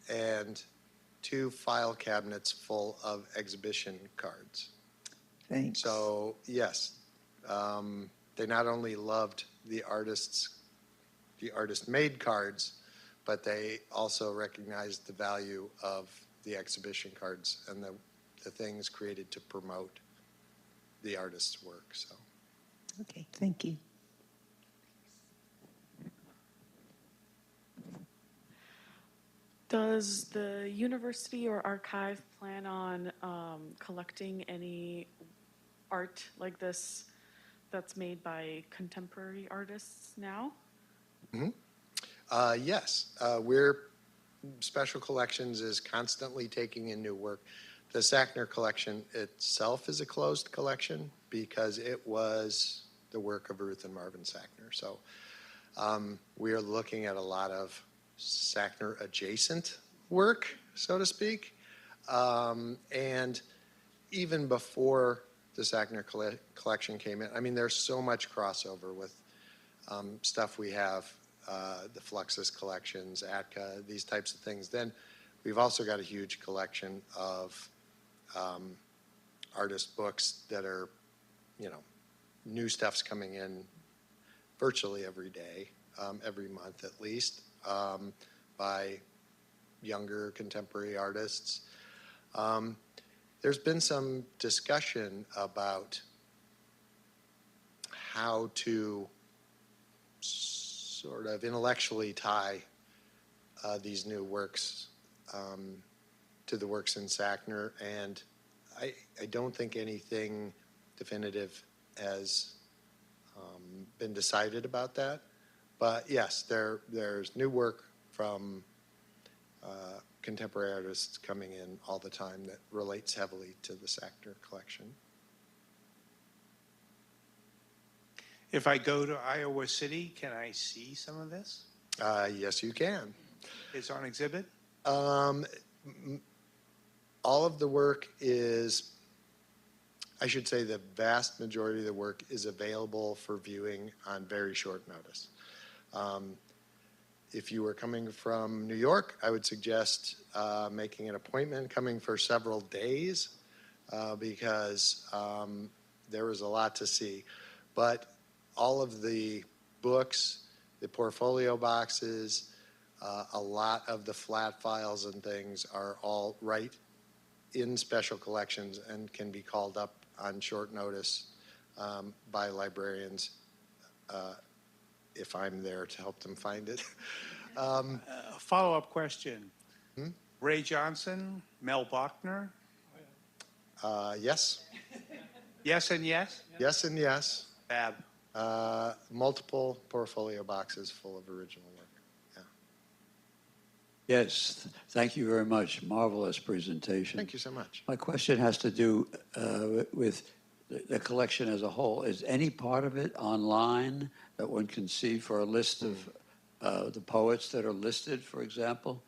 and 2 file cabinets full of exhibition cards. Thanks. So yes, they not only loved the artist-made cards, but they also recognized the value of the exhibition cards and the things created to promote the artist's work. So, Okay, thank you. Does the university or archive plan on collecting any art like this that's made by contemporary artists now? yes, Special Collections is constantly taking in new work. The Sackner collection itself is a closed collection because it was the work of Ruth and Marvin Sackner. So we are looking at a lot of Sackner adjacent work, so to speak. And even before the Sackner collection came in, I mean, there's so much crossover with stuff we have, the Fluxus collections, ATCA, these types of things. Then we've also got a huge collection of artist books that are, you know, new stuff's coming in virtually every day, every month at least, by younger contemporary artists. There's been some discussion about how to sort of intellectually tie these new works to the works in Sackner, and I don't think anything definitive has been decided about that. But yes, there's new work from contemporary artists coming in all the time that relates heavily to the Sackner collection. If I go to Iowa City, can I see some of this? Yes, you can. It's on exhibit? All of the work is, I should say the vast majority of the work is available for viewing on very short notice. If you were coming from New York, I would suggest making an appointment, coming for several days, because there is a lot to see. But all of the books, the portfolio boxes, a lot of the flat files and things are all right in Special Collections and can be called up on short notice by librarians if I'm there to help them find it. Follow-up question. Ray Johnson, Mel Bachner? Yes. Yes and yes? Yes and yes. Fab. Multiple portfolio boxes full of original work. Yeah. Yes, thank you very much. Marvelous presentation. Thank you so much. My question has to do with the collection as a whole. Is any part of it online that one can see for a list of the poets that are listed, for example?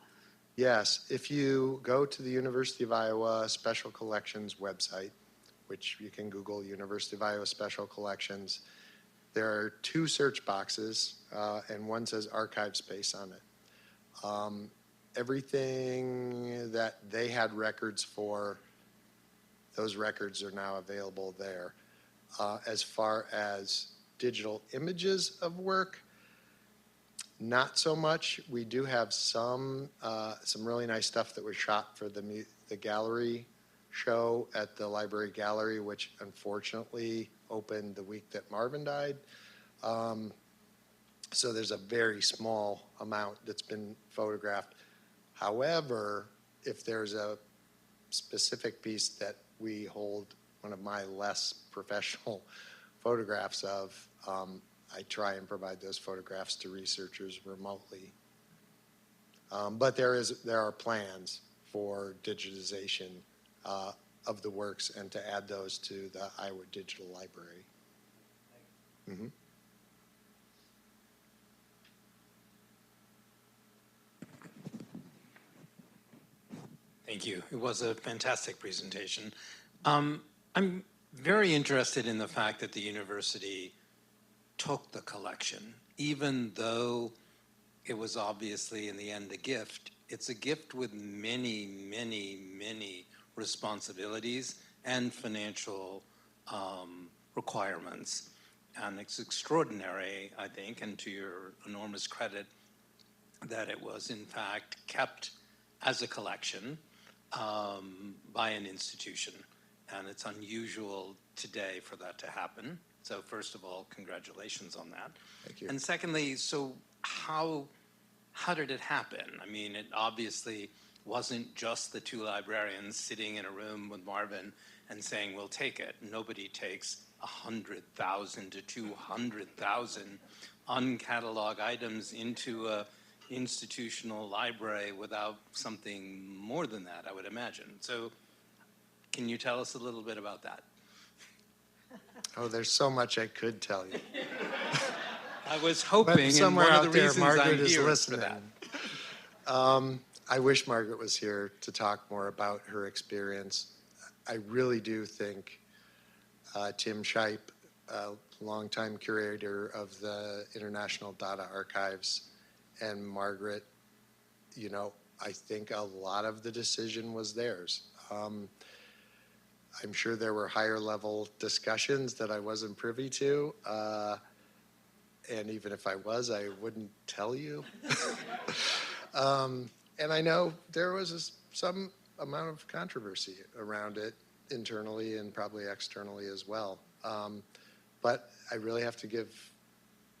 Yes, if you go to the University of Iowa Special Collections website, which you can Google University of Iowa Special Collections. There are 2 search boxes, and one says archive space on it. Everything that they had records for, those records are now available there. As far as digital images of work, not so much. We do have some really nice stuff that was shot for the gallery show at the Library Gallery, which unfortunately opened the week that Marvin died. So there's a very small amount that's been photographed. However, if there's a specific piece that we hold one of my less professional photographs of, I try and provide those photographs to researchers remotely. But there are plans for digitization of the works and to add those to the Iowa Digital Library. Mm-hmm. Thank you. It was a fantastic presentation. I'm very interested in the fact that the university took the collection, even though it was obviously in the end a gift. It's a gift with many, many, many responsibilities and financial requirements. And it's extraordinary, I think, and to your enormous credit, that it was in fact kept as a collection by an institution. And it's unusual today for that to happen. So first of all, congratulations on that. Thank you. And secondly, so how did it happen? I mean, it obviously wasn't just the 2 librarians sitting in a room with Marvin and saying, we'll take it. Nobody takes 100,000 to 200,000 uncatalogued items into a institutional library without something more than that, I would imagine. So can you tell us a little bit about that? Oh, there's so much I could tell you. I was hoping, and somewhere one of the out there, reasons Margaret I'm is here listening. for that. I wish Margaret was here to talk more about her experience. I really do think Tim Scheip, a longtime curator of the International Data Archives, and Margaret, you know, I think a lot of the decision was theirs. I'm sure there were higher level discussions that I wasn't privy to. And even if I was, I wouldn't tell you. And I know there was some amount of controversy around it internally and probably externally as well. But I really have to give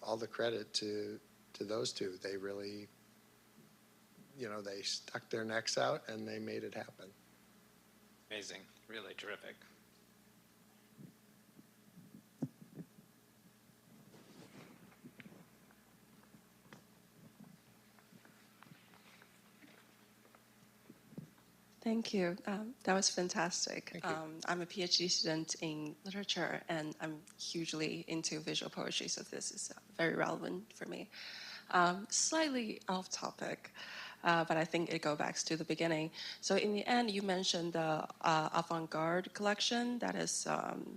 all the credit to those 2. They really, you know, they stuck their necks out and they made it happen. Amazing, really terrific. Thank you. That was fantastic. Thank you. I'm a PhD student in literature, and I'm hugely into visual poetry, so this is very relevant for me. Slightly off topic, but I think it goes back to the beginning. So in the end, you mentioned the avant-garde collection that is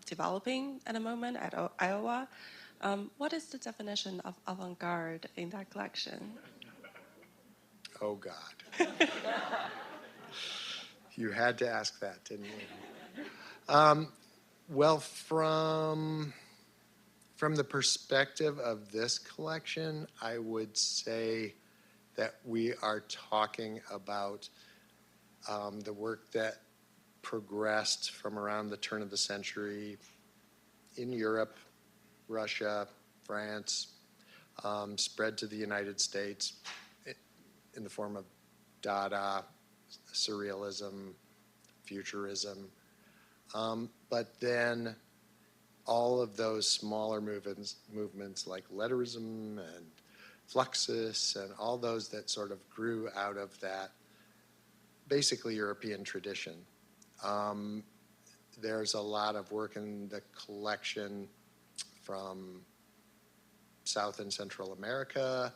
developing at the moment at Iowa. What is the definition of avant-garde in that collection? Oh, God. You had to ask that, didn't you? Well, from the perspective of this collection, I would say that we are talking about the work that progressed from around the turn of the century in Europe, Russia, France, spread to the United States in the form of Dada, Surrealism, Futurism. But then all of those smaller movements like Letterism and Fluxus and all those that sort of grew out of that basically European tradition. There's a lot of work in the collection from South and Central America,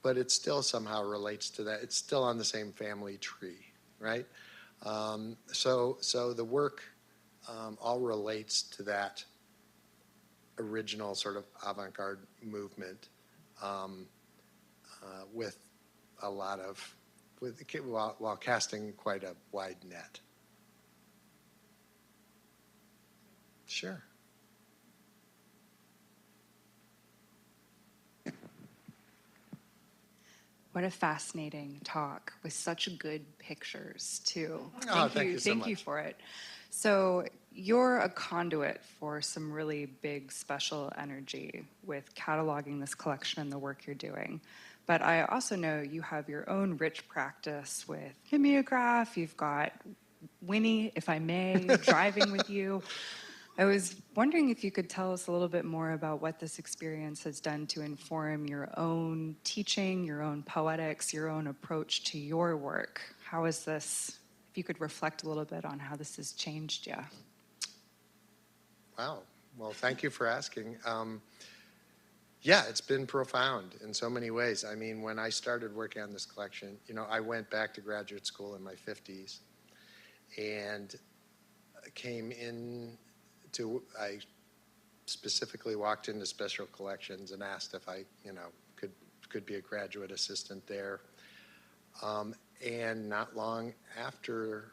but it still somehow relates to that. It's still on the same family tree, right? So the work all relates to that original sort of avant-garde movement, with a lot of, while casting quite a wide net. Sure. What a fascinating talk with such good pictures, too. Thank you so Thank you much. for it. So you're a conduit for some really big special energy with cataloging this collection and the work you're doing. But I also know you have your own rich practice with Mimeograph. You've got Winnie, if I may, driving with you. I was wondering if you could tell us a little bit more about what this experience has done to inform your own teaching, your own poetics, your own approach to your work. How is this, if you could reflect a little bit on how this has changed you? Wow. Well, thank you for asking. Yeah, it's been profound in so many ways. I mean, when I started working on this collection, I went back to graduate school in my 50s and I specifically walked into special collections and asked if I, could be a graduate assistant there. And not long after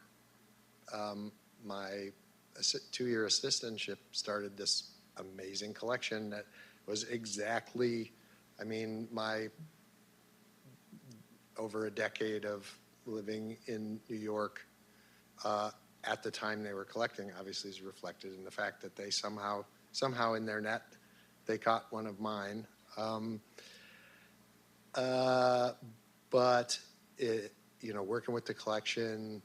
my 2-year assistantship started this amazing collection that was exactly, my over a decade of living in New York at the time they were collecting obviously is reflected in the fact that they somehow in their net, they caught one of mine. But it, working with the collection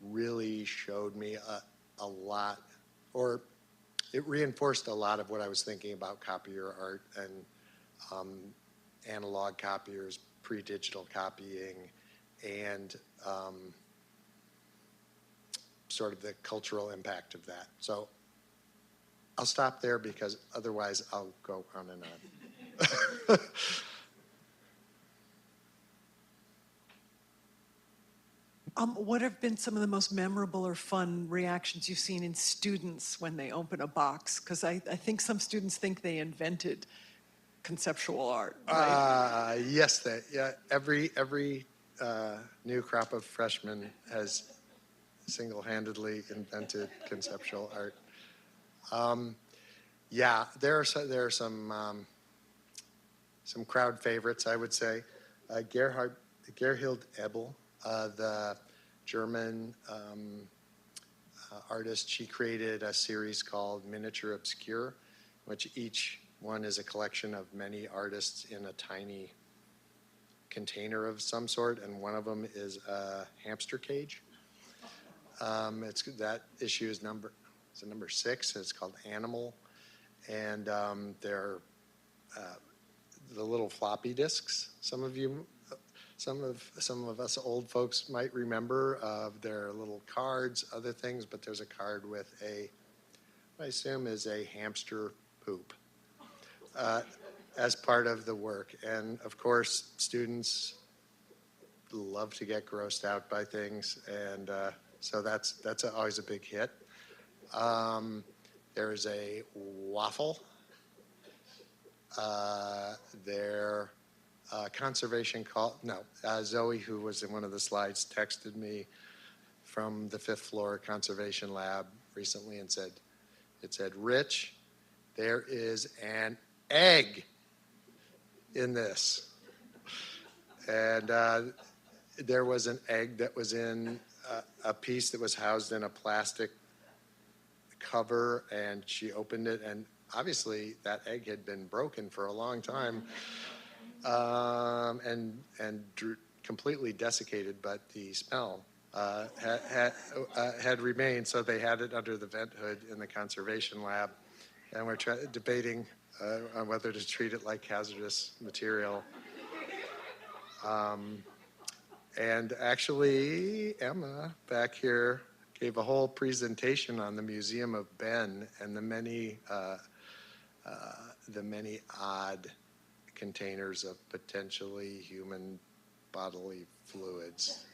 really showed me a lot, or it reinforced a lot of what I was thinking about copier art and analog copiers, pre-digital copying, and sort of the cultural impact of that. So I'll stop there because otherwise I'll go on and on. What have been some of the most memorable or fun reactions you've seen in students when they open a box? Because I think some students think they invented conceptual art, right? Yes, every new crop of freshmen has single-handedly invented conceptual art. Yeah, there are some crowd favorites, I would say. Gerhild Ebel, the German artist, she created a series called Miniature Obscure, which each one is a collection of many artists in a tiny container of some sort, and one of them is a hamster cage. That issue is number 6. It's called Animal, and they're the little floppy disks. Some of us old folks might remember their little cards, other things, but there's a card with what I assume is a hamster poop as part of the work. And of course, students love to get grossed out by things, and so that's always a big hit. There's a waffle. Conservation call. No, Zoe, who was in one of the slides, texted me from the 5th floor conservation lab recently and said, "Rich, there is an egg in this." And there was an egg that was in a piece that was housed in a plastic cover, and she opened it, and obviously that egg had been broken for a long time. And completely desiccated, but the smell had remained, so they had it under the vent hood in the conservation lab, and we're debating on whether to treat it like hazardous material. And actually, Emma back here gave a whole presentation on the Museum of Ben and the many odd containers of potentially human bodily fluids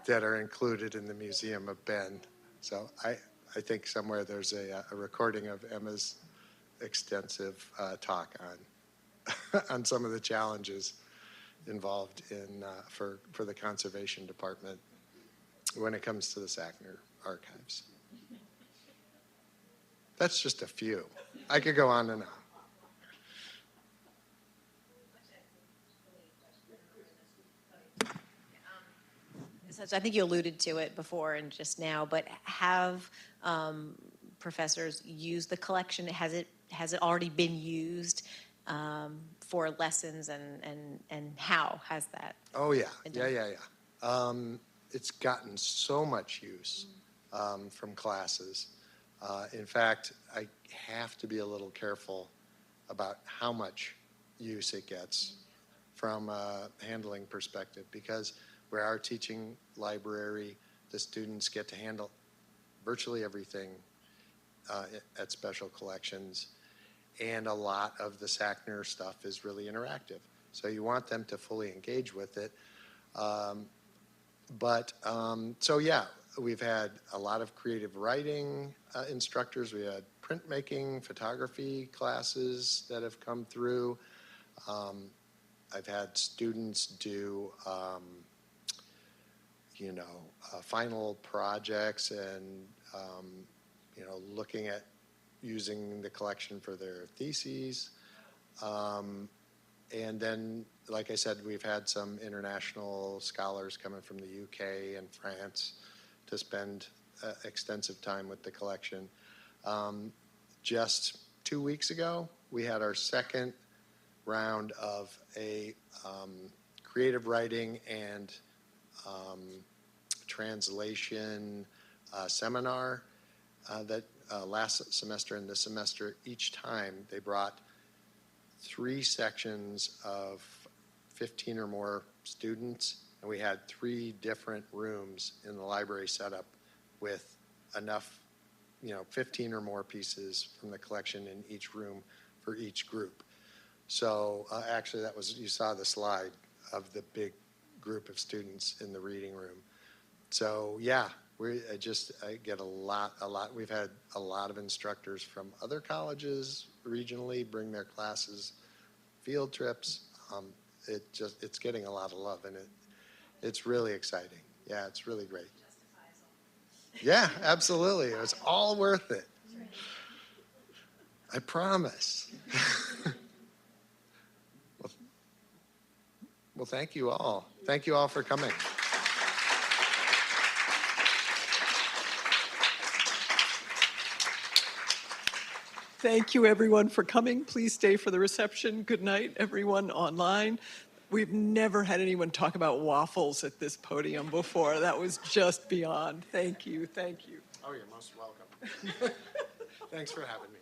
that are included in the Museum of Ben. So I I think somewhere there's a recording of Emma's extensive talk on some of the challenges involved in for the conservation department when it comes to the Sackner archives. That's just a few. I could go on and on. I think you alluded to it before and just now, but have professors used the collection? Has it already been used for lessons, and how has that? Oh yeah, been done? It's gotten so much use from classes. In fact, I have to be a little careful about how much use it gets from a handling perspective, because we are teaching library, the students get to handle virtually everything at special collections, and a lot of the Sackner stuff is really interactive. So you want them to fully engage with it. So yeah, we've had a lot of creative writing instructors. We had printmaking, photography classes that have come through. I've had students do final projects and, looking at using the collection for their theses. And then, like I said, we've had some international scholars coming from the UK and France to spend extensive time with the collection. Just 2 weeks ago, we had our second round of a creative writing and translation seminar that last semester and this semester. Each time they brought 3 sections of 15 or more students, and we had 3 different rooms in the library setup with enough, 15 or more pieces from the collection in each room for each group. So actually you saw the slide of the big group of students in the reading room. So yeah, I get a lot. We've had a lot of instructors from other colleges regionally bring their classes, field trips. It's getting a lot of love, and it's really exciting. Yeah, it's really great. Yeah, absolutely. It's all worth it. I promise. Well, thank you all. Thank you all for coming. Thank you, everyone, for coming. Please stay for the reception. Good night, everyone online. We've never had anyone talk about waffles at this podium before. That was just beyond. Thank you. Thank you. Oh, you're most welcome. Thanks for having me.